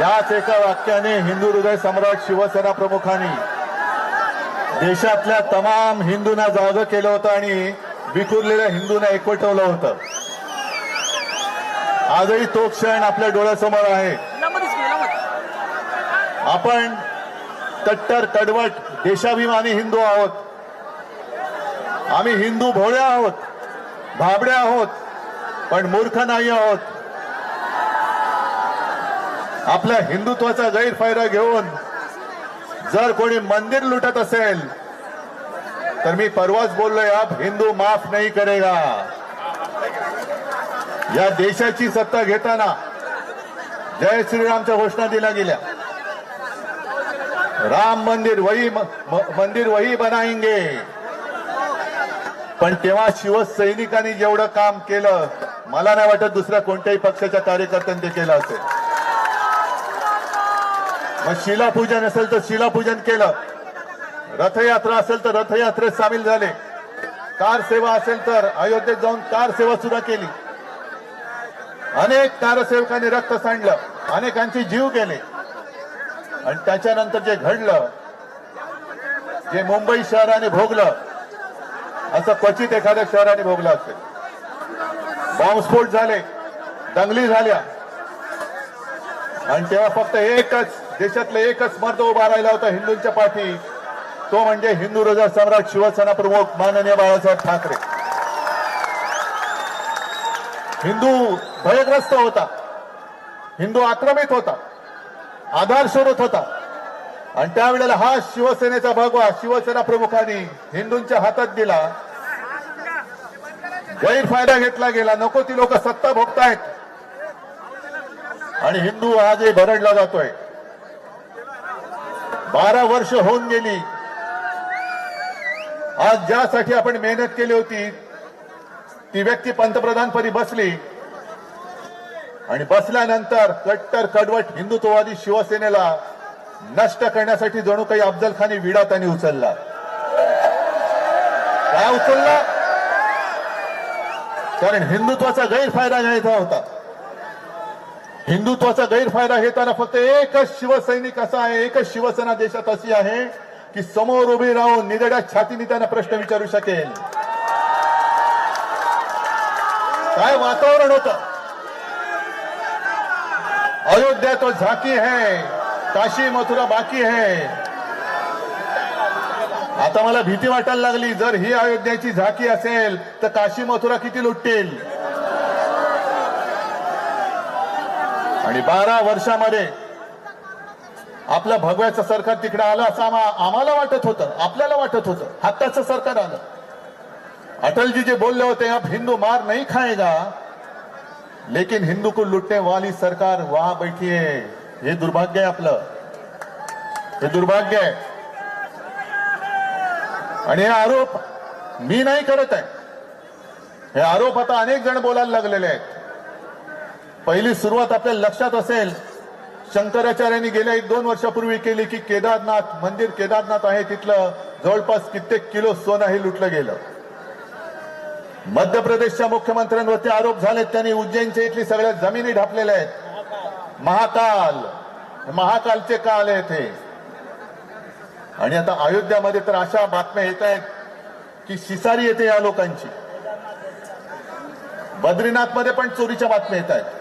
याच एका वाक्याने हिंदू हृदय सम्राट शिवसेना प्रमुखांनी देशातल्या तमाम हिंदूंना जागं केलं होतं आणि विखुरलेल्या हिंदूंना एकवटवलं होतं. आजही तो क्षण आपल्या डोळ्यासमोर आहे. आपण कट्टर कडवट देशाभिमानी हिंदू आहोत. आम्ही हिंदू भोळे आहोत, भाबडे आहोत, पण मूर्ख नाही आहोत. आपल्या हिंदुत्वाचा गैरफायदा घेऊन जर कोणी मंदिर लुटत असेल तर मी परवाच बोललोय, अब हिंदू माफ नहीं करेगा. या देशाची सत्ता घेताना जय श्रीरामच्या घोषणा दिल्या गेल्या. राम मंदिर वही बनाएंगे. पण तेव्हा शिवसैनिकांनी जेवढं काम केलं मला नाही वाटत दुसऱ्या कोणत्याही पक्षाच्या कार्यकर्त्यांनी ते केलं असेल. मग शिलापूजन असेल तर शिलापूजन केलं, रथयात्रा असेल तर रथयात्रेत सामील झाले, कार सेवा असेल तर अयोध्येत जाऊन कार सेवा सुद्धा केली. अनेक कारसेवकांनी रक्त सांडलं, अनेकांचे जीव गेले. आणि त्याच्यानंतर जे घडलं, जे मुंबई शहराने भोगलं, असं क्वचित एखाद्या शहराने भोगलं असेल. बॉम्बस्फोट झाले, दंगली झाल्या, आणि तेव्हा फक्त एकच देशातलं एकच मर्द उभा राहिला होता हिंदूंच्या पाठी, तो म्हणजे हिंदू हृदय सम्राट शिवसेना प्रमुख माननीय बाळासाहेब ठाकरे. हिंदू भयग्रस्त होता, हिंदू आक्रमित होता, आधार शोधत होता. आणि त्यावेळेला हा शिवसेनेचा भगवा शिवसेना प्रमुखांनी हिंदूंच्या हातात दिला. गैरफायदा घेतला गेला. नको ती लोक सत्ता भोगतायत आणि हिंदू आजही भरडला जातोय. 12 वर्ष होऊन गेली. आज ज्यासाठी आपण मेहनत केली होती ती व्यक्ती पंतप्रधानपदी बसली आणि बसल्यानंतर कट्टर कडवट हिंदुत्ववादी शिवसेनेला नष्ट करण्यासाठी जणू काही अफजल खानी विडा त्यांनी उचलला. काय उचलला? कारण हिंदुत्वाचा गैरफायदा घ्यायचा होता. हिंदुत्वाचा गैरफायदा घेताना फक्त एकच शिवसैनिक असा आहे, एकच शिवसेना देशात अशी आहे की समोर उभी राहून निधड्या छातीने त्यांना प्रश्न विचारू शकेल. काय वातावरण होतं. अयोध्या तो झाकी है, काशी मथुरा बाकी है. आता मला भीती वाटायला लागली, जर ही अयोध्याची झाकी असेल तर काशी मथुरा किती लुटतील. आणि 12 वर्षामध्ये आपलं भगव्याचं सरकार तिकडे आलं असं आम्हाला वाटत होतं, आपल्याला वाटत होतं. हक्काचं सरकार आलं. अटलजी जे बोलले होते, अब हिंदू मार नहीं खाएगा लेकिन हिंदू को लुटने वाली सरकार वहां बैठी है. हे दुर्भाग्य आहे आपलं, हे दुर्भाग्य आहे. आणि हे आरोप मी नाही करत आहे. हे आरोप आता अनेक जण बोलायला लागलेले आहेत. पहिली सुरुवात आपल्याला लक्षात असेल, शंकराचार्यांनी गेल्या 1-2 वर्षापूर्वी केली की केदारनाथ मंदिर, केदारनाथ आहे तिथलं जवळपास कित्येक किलो सोनंही लुटलं गेलं. मध्य प्रदेशच्या मुख्यमंत्र्यांवरती आरोप झालेत, त्यांनी उज्जैनच्या इथली सगळ्या जमिनी ढापलेल्या आहेत. महाकालचे काल आहेत हे. आणि आता अयोध्यामध्ये तर अशा बातम्या येत आहेत की शिसारी येते या लोकांची. बद्रीनाथमध्ये पण चोरीच्या बातम्या येत आहेत.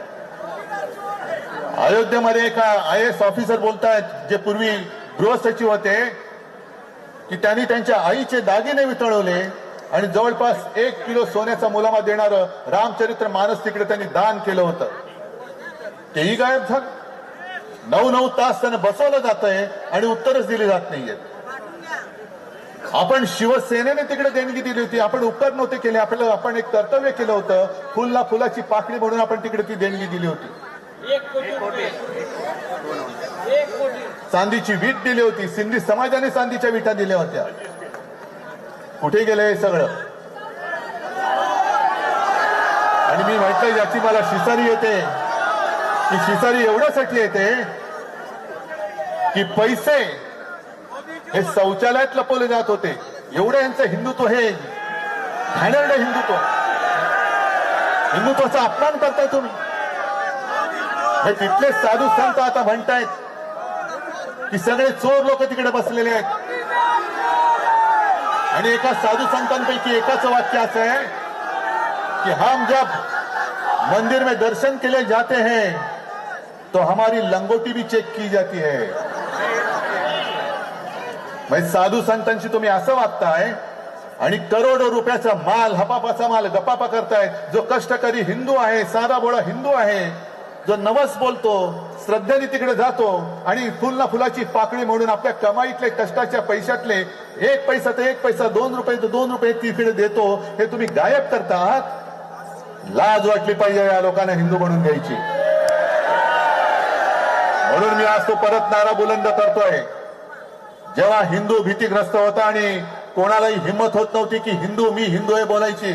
अयोध्येमध्ये एका IAS ऑफिसर बोलतायत, जे पूर्वी गृहसचिव होते, की त्यांनी त्यांच्या आईचे दागिने वितळवले आणि जवळपास 1 किलो सोन्याचा मुलामा देणारं रामचरित्र मानस तिकडे त्यांनी दान केलं होतं. तेही गायब झालं. 9-9 तास त्यांना बसवलं जातंय आणि उत्तरच दिली जात नाहीये. आपण शिवसेनेने तिकडे देणगी दिली होती, आपण उपकार नव्हते केले. आपण एक कर्तव्य केलं होतं, फुलला फुलाची पाकळी म्हणून आपण तिकडे ती देणगी दिली होती. 1 कोटी. चांदीची वीट दिली होती. सिंधी समाजाने चांदीच्या विटा दिल्या होत्या. कुठे गेलं हे सगळं? आणि मी म्हटलं याची मला शिसारी येते. की शिसारी एवढ्यासाठी येते की पैसे हे शौचालयात लपवले जात होते. एवढं यांचं हिंदुत्व, हे घाणेरडं हिंदुत्वाचा अपमान करताय तुम्ही. हे तिथले साधू संत आता म्हणतायत की सगळे चोर लोक तिकडे बसलेले आहेत. आणि एका साधू संतांपैकी एकाचं वाक्य असं आहे कि हम जब मंदिर में दर्शन के लिए जाते हैं तो हमारी लंगोटी भी चेक की जाती है. म्हणजे साधू संतांशी तुम्ही असं वागताय आणि करोडो रुपयाचा माल, हपापाचा माल गपापा करताय. जो कष्टकरी हिंदू आहे, साधा बोळा हिंदू आहे, जो नवस बोलतो, श्रद्धेने तिकडे जातो आणि फुल ना फुलाची पाकळी म्हणून आपल्या कमाईतले कष्टाच्या पैशातले एक पैसा तर एक पैसा, 2 रुपये तर 2 रुपये तिकडे देतो, हे तुम्ही गायब करता आहात. लाज वाटली पाहिजे या लोकांना हिंदू म्हणून घ्यायची. म्हणून मी आज तो परत नारा बुलंद करतोय. जेव्हा हिंदू भीतीग्रस्त होता आणि कोणालाही हिंमत होत नव्हती की हिंदू, मी हिंदू आहे बोलायची,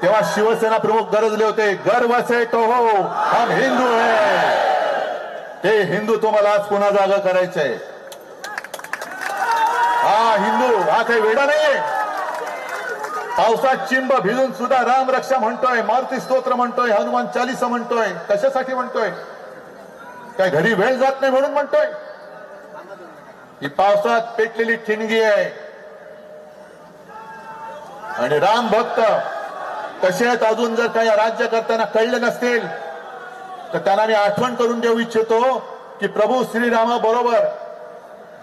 तेव्हा शिवसेना प्रमुख गरजले होते, गर्व से तो हो हम हिंदू है. ते हिंदू तुम्हाला आज पुन्हा जागा करायचंय. हा हिंदू हा काही वेडा नाहीये. पावसात चिंब भिजून सुद्धा राम रक्षा म्हणतोय, मारुती स्तोत्र म्हणतोय, हनुमान चालीसा म्हणतोय. कशासाठी म्हणतोय? काय घरी वेळ जात नाही म्हणून म्हणतोय? ही पावसात पेटलेली ठिणगी आहे. आणि राम भक्त कसे आहेत अजून जर काही राज्य करताना कळले नसतील तर त्यांना मी आठवण करून देऊ इच्छितो की प्रभू श्रीरामाबरोबर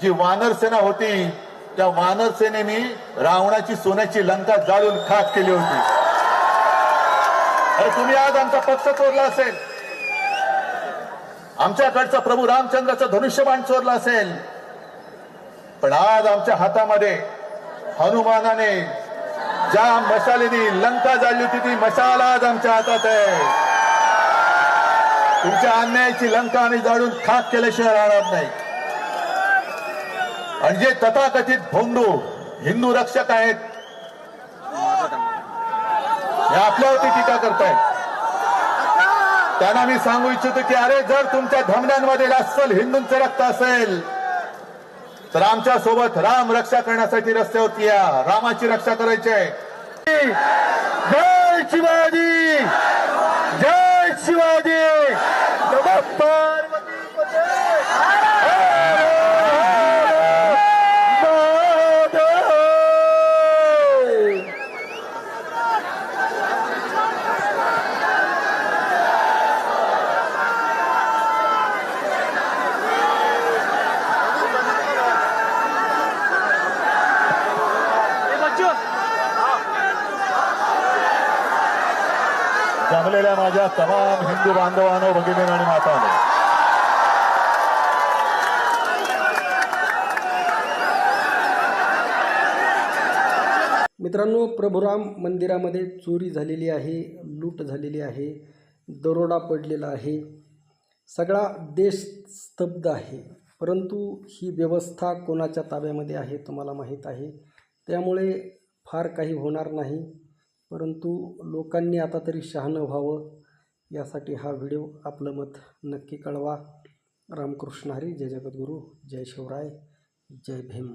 जी वानर सेना होती, त्या वानर सेनेने रावणाची सोन्याची लंका जाळून खाक केली होती. अरे तुम्ही आज आमचा पक्ष चोरला असेल, आमच्याकडचा प्रभू रामचंद्राचं धनुष्यबाण चोरला असेल, पण आज आमच्या हातामध्ये हनुमानाने ज्या मशालेनी लंका जाळली होती ती मशाल आज आमच्या हातात आहे. तुमच्या अन्यायाची लंका आम्ही जाळून खाक केल्याशिवाय राहणार नाही. आणि जे तथाकथित भोंदू हिंदू रक्षक आहेत हे आपल्यावरती टीका करतायत. त्यांना मी सांगू इच्छितो की अरे जर तुमच्या धमन्यांमध्ये अस्सल हिंदूंचं रक्त असेल तर आमच्या सोबत राम रक्षा करण्यासाठी रस्त्यावरती या. रामाची रक्षा करायची आहे. जय शिवाजी, जय शिवाजी. जमलेल्या माझ्या तमाम हिंदू बांधवांनो, भगिनींनो आणि मातांनो, मित्रांनो, प्रभुराम मंदिरामध्ये चोरी झालेली आहे, लूट झालेली आहे, दरोडा पडलेला आहे, सगळा देश स्तब्ध आहे. परंतु ही व्यवस्था कोणाच्या ताब्यामध्ये आहे तुम्हाला माहीत आहे. त्यामुळे फार काही होणार नाही. परंतु लोकांनी आता तरी शहाणं व्हावं यासाठी हा व्हिडिओ. आपलं मत नक्की कळवा. रामकृष्ण हरी. जय जगद्गुरू. जय शिवराय. जय भीम.